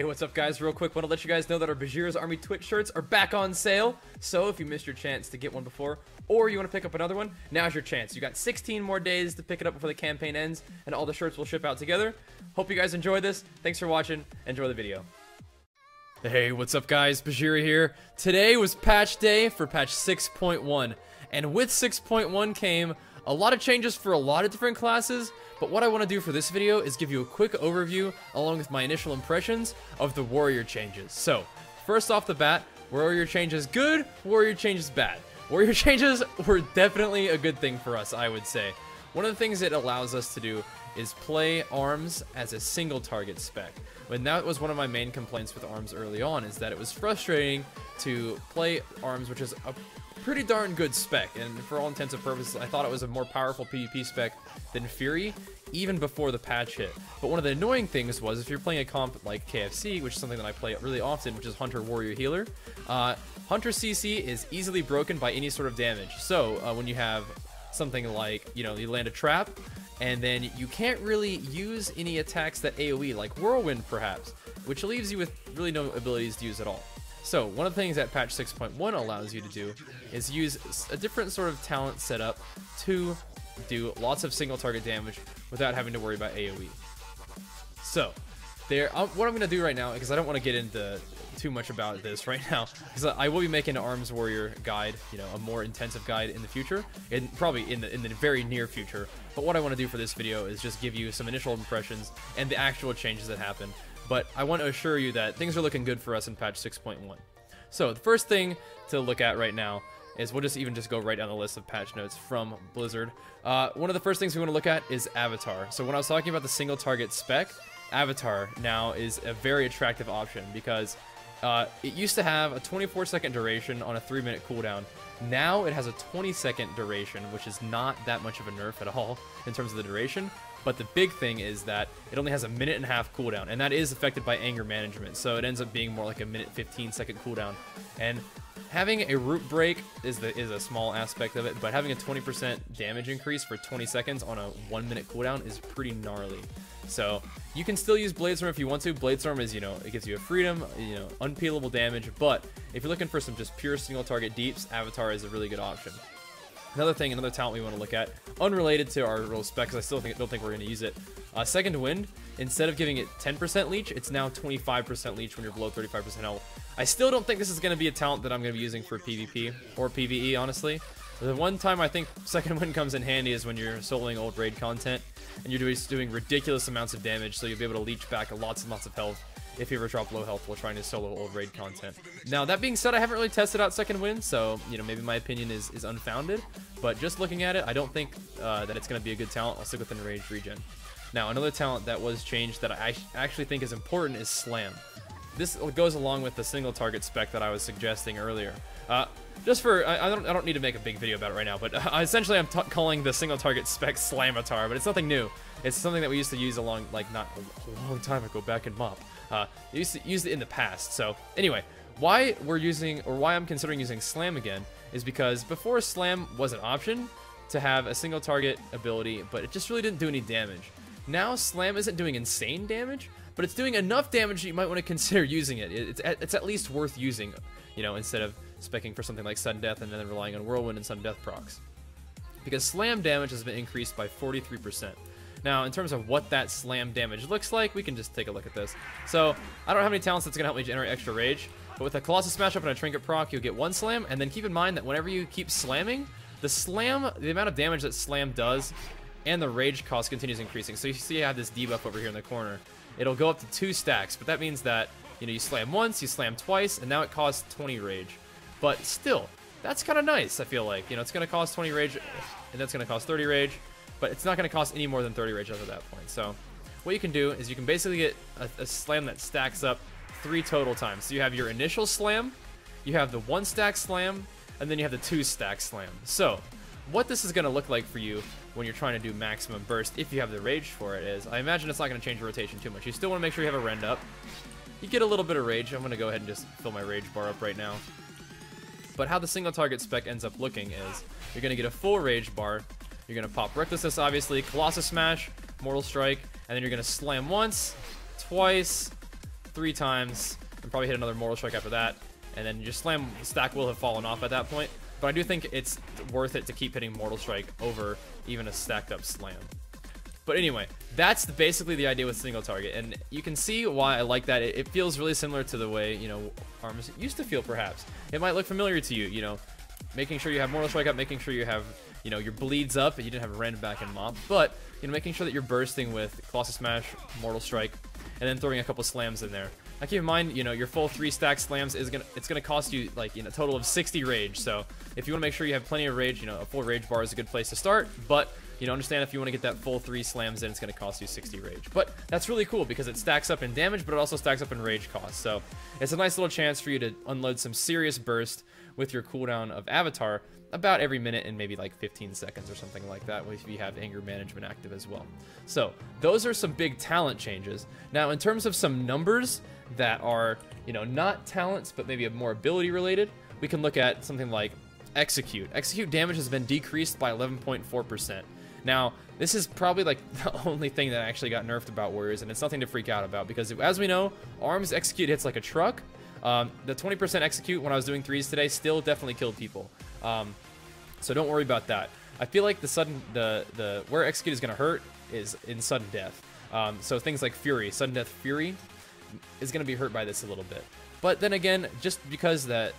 What's up guys? Real quick, want to let you guys know that our BAJHEERA'S ARMY Twitch shirts are back on sale. So if you missed your chance to get one before, or you want to pick up another one, now's your chance. You got 16 more days to pick it up before the campaign ends, and all the shirts will ship out together. Hope you guys enjoy this. Thanks for watching. Enjoy the video. Hey, what's up guys? BAJHEERA here. Today was patch day for patch 6.1, and with 6.1 came a lot of changes for a lot of different classes, but what I want to do for this video is give you a quick overview along with my initial impressions of the warrior changes. So, first off the bat, warrior changes good, warrior changes bad. Warrior changes were definitely a good thing for us, I would say. One of the things it allows us to do is play arms as a single target spec. And that was one of my main complaints with arms early on, is that it was frustrating to play arms, which is a pretty darn good spec, and for all intents and purposes I thought it was a more powerful PvP spec than Fury even before the patch hit. But one of the annoying things was, if you're playing a comp like KFC, which is something that I play really often, which is Hunter Warrior Healer, Hunter CC is easily broken by any sort of damage. So when you have something like, you know, you land a trap and then you can't really use any attacks that AoE, like Whirlwind perhaps, which leaves you with really no abilities to use at all. So one of the things that patch 6.1 allows you to do is use a different sort of talent setup to do lots of single target damage without having to worry about AoE. So what I'm going to do right now, because I don't want to get into too much about this right now, because I will be making an Arms Warrior guide, you know, a more intensive guide in the future, and probably in the very near future. But what I want to do for this video is just give you some initial impressions and the actual changes that happened. But I want to assure you that things are looking good for us in patch 6.1. So the first thing to look at right now is, we'll just go right down the list of patch notes from Blizzard. One of the first things we want to look at is Avatar. So when I was talking about the single target spec, Avatar now is a very attractive option, because it used to have a 24-second duration on a 3-minute cooldown. Now it has a 20-second duration, which is not that much of a nerf at all in terms of the duration. But the big thing is that it only has a 1.5-minute cooldown, and that is affected by anger management, so it ends up being more like a 1-minute-15-second cooldown. And having a root break is a small aspect of it, but having a 20% damage increase for 20 seconds on a 1-minute cooldown is pretty gnarly. So you can still use Bladestorm if you want to. Bladestorm is, you know, it gives you a freedom, you know, unpeelable damage, but if you're looking for some just pure single target deeps, Avatar is a really good option. Another talent we want to look at, unrelated to our real spec, because I still don't think we're going to use it. Second Wind, instead of giving it 10% leech, it's now 25% leech when you're below 35% health. I still don't think this is going to be a talent that I'm going to be using for PvP or PvE, honestly. The one time I think Second Wind comes in handy is when you're soloing old raid content, and you're doing ridiculous amounts of damage, so you'll be able to leech back lots and lots of health if you ever drop low health while trying to solo old raid content. Now, that being said, I haven't really tested out Second Wind, so, you know, maybe my opinion is unfounded, but just looking at it, I don't think that it's going to be a good talent. I'll stick with Enraged Regen. Now, another talent that was changed that I actually think is important is Slam. This goes along with the single target spec that I was suggesting earlier. Just for, I don't need to make a big video about it right now, but essentially I'm calling the single target spec Slamatar, but it's nothing new. It's something that we used to use not a long time ago, back in MOP. Used to use it in the past. So anyway, why I'm considering using Slam again is because before, Slam was an option to have a single target ability, but it just really didn't do any damage. Now Slam isn't doing insane damage, but it's doing enough damage that you might want to consider using it. It's at least worth using, you know, instead of specking for something like Sudden Death and then relying on Whirlwind and Sudden Death procs. Because Slam damage has been increased by 43%. Now, in terms of what that Slam damage looks like, we can just take a look at this. So, I don't have any talents that's going to help me generate extra rage, but with a Colossus Smash Up and a Trinket proc, you'll get 1 Slam, and then keep in mind that whenever you keep slamming, the amount of damage that Slam does and the rage cost continues increasing. So you see I have this debuff over here in the corner. It'll go up to 2 stacks, but that means that, you know, you slam once, you slam twice, and now it costs 20 rage. But still, that's kind of nice, I feel like. You know, it's going to cost 20 rage, and that's going to cost 30 rage, but it's not going to cost any more than 30 rage after that point. So what you can do is you can basically get a slam that stacks up 3 total times. So you have your initial slam, you have the 1-stack slam, and then you have the 2-stack slam. So what this is going to look like for you when you're trying to do maximum burst, if you have the rage for it, is, I imagine it's not going to change your rotation too much. You still want to make sure you have a rend up. You get a little bit of rage. I'm going to go ahead and just fill my rage bar up right now. But how the single target spec ends up looking is, you're going to get a full rage bar. You're going to pop Recklessness, obviously, Colossus Smash, Mortal Strike, and then you're going to slam once, twice, 3 times, and probably hit another Mortal Strike after that, and then your slam stack will have fallen off at that point. But I do think it's worth it to keep hitting Mortal Strike over even a stacked up slam. But anyway, that's basically the idea with single target, and you can see why I like that. It feels really similar to the way, you know, arms used to feel, perhaps. It might look familiar to you, you know, making sure you have Mortal Strike up, making sure you have, you know, your bleeds up, and you didn't have a random back and mop, but, you know, making sure that you're bursting with Colossus Smash, Mortal Strike, and then throwing a couple slams in there. Now keep in mind, you know, your full 3 stack slams it's gonna cost you like, you know, a total of 60 rage. So if you want to make sure you have plenty of rage, you know, a full rage bar is a good place to start. But you know, understand if you want to get that full 3 slams in, it's gonna cost you 60 rage. But that's really cool because it stacks up in damage, but it also stacks up in rage cost. So it's a nice little chance for you to unload some serious burst with your cooldown of Avatar about every minute and maybe like 15 seconds or something like that if you have anger management active as well. So those are some big talent changes. Now in terms of some numbers that are, you know, not talents but maybe more ability related, we can look at something like Execute. Execute damage has been decreased by 11.4%. Now this is probably like the only thing that actually got nerfed about Warriors, and it's nothing to freak out about because as we know, Arms Execute hits like a truck. The 20% Execute when I was doing 3s today still definitely killed people. So don't worry about that. I feel like where Execute is going to hurt is in sudden death. So things like Fury, sudden death Fury is going to be hurt by this a little bit. But then again, just because they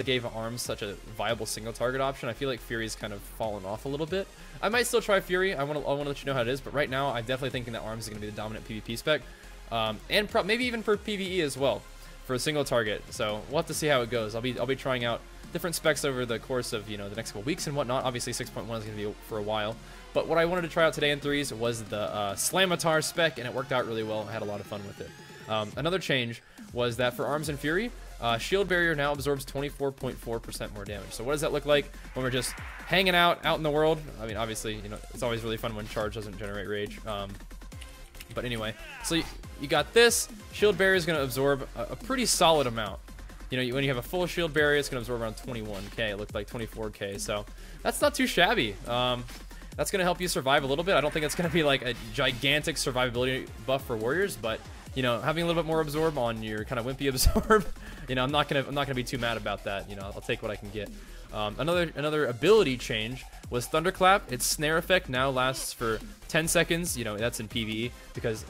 gave Arms such a viable single target option, I feel like Fury's kind of fallen off a little bit. I might still try Fury. I want to let you know how it is, but right now I'm definitely thinking that Arms is going to be the dominant PvP spec, and maybe even for PvE as well for a single target. So we'll have to see how it goes. I'll be trying out different specs over the course of, you know, the next couple weeks and whatnot. Obviously 6.1 is going to be for a while, but what I wanted to try out today in 3s was the Slamatar spec, and it worked out really well. I had a lot of fun with it. Another change was that for Arms and Fury, Shield Barrier now absorbs 24.4% more damage. So what does that look like when we're just hanging out in the world? I mean, obviously, you know, it's always really fun when charge doesn't generate rage. But anyway, so you got this. Shield Barrier is going to absorb a pretty solid amount. You know, when you have a full Shield Barrier, it's going to absorb around 21k. It looked like 24k, so that's not too shabby. That's going to help you survive a little bit. I don't think it's going to be like a gigantic survivability buff for Warriors, but you know, having a little bit more absorb on your kind of wimpy absorb, you know, I'm not gonna be too mad about that. You know, I'll take what I can get. Another ability change was Thunderclap. Its snare effect now lasts for 10 seconds. You know, that's in PvE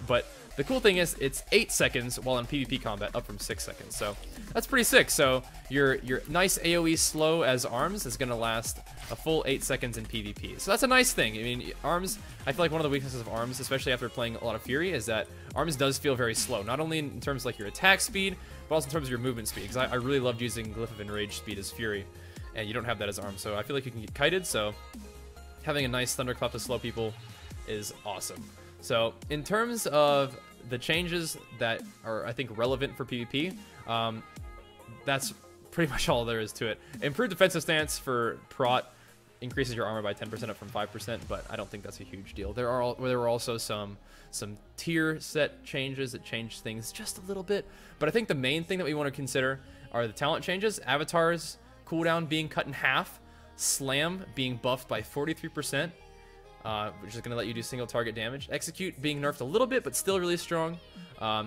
but the cool thing is it's 8 seconds while in PvP combat, up from 6 seconds. So that's pretty sick. So your nice AoE slow as Arms is gonna last a full 8 seconds in PvP. So that's a nice thing. I mean, Arms, I feel like one of the weaknesses of Arms, especially after playing a lot of Fury, is that Arms does feel very slow. Not only in terms of like your attack speed, but also in terms of your movement speed. Because I really loved using Glyph of Enrage speed as Fury, and you don't have that as Arms. So I feel like you can get kited. So having a nice Thunderclap to slow people is awesome. So in terms of the changes that are, I think, relevant for PvP, that's pretty much all there is to it. Improved defensive stance for Prot increases your armor by 10% up from 5%, but I don't think that's a huge deal. There were also some tier set changes that changed things just a little bit, but I think the main thing that we want to consider are the talent changes. Avatar's cooldown being cut in half, Slam being buffed by 43%, which is going to let you do single target damage. Execute being nerfed a little bit, but still really strong.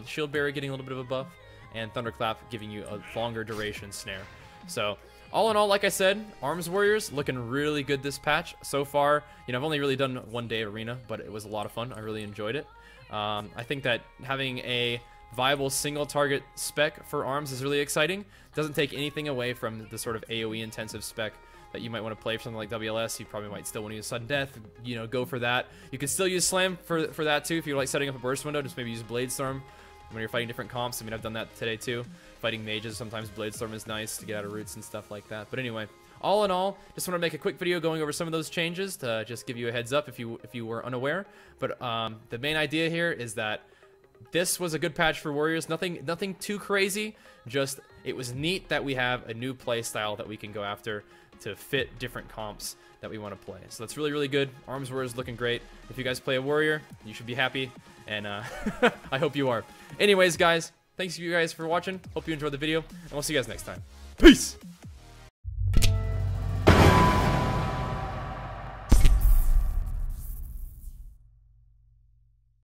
Shield Barrier getting a little bit of a buff, and Thunderclap giving you a longer duration snare. So all in all, like I said, Arms Warriors looking really good this patch so far. You know, I've only really done one day of Arena, but it was a lot of fun. I really enjoyed it. I think that having a viable single target spec for Arms is really exciting. Doesn't take anything away from the sort of AoE intensive spec that you might want to play for something like WLS. You probably might still want to use Sudden Death, you know, go for that. You can still use Slam for that too if you're like setting up a burst window. Just maybe use Blade Storm when you're fighting different comps. I mean, I've done that today too. Fighting mages, sometimes Blade Storm is nice to get out of roots and stuff like that. But anyway, all in all, just want to make a quick video going over some of those changes to just give you a heads up if you were unaware. But the main idea here is that this was a good patch for Warriors. Nothing too crazy. Just it was neat that we have a new play style that we can go after to fit different comps that we want to play. So that's really, really good. Arms Warriors looking great. If you guys play a Warrior, you should be happy, and I hope you are. Anyways, guys, thanks you guys for watching. Hope you enjoyed the video, and we'll see you guys next time. Peace!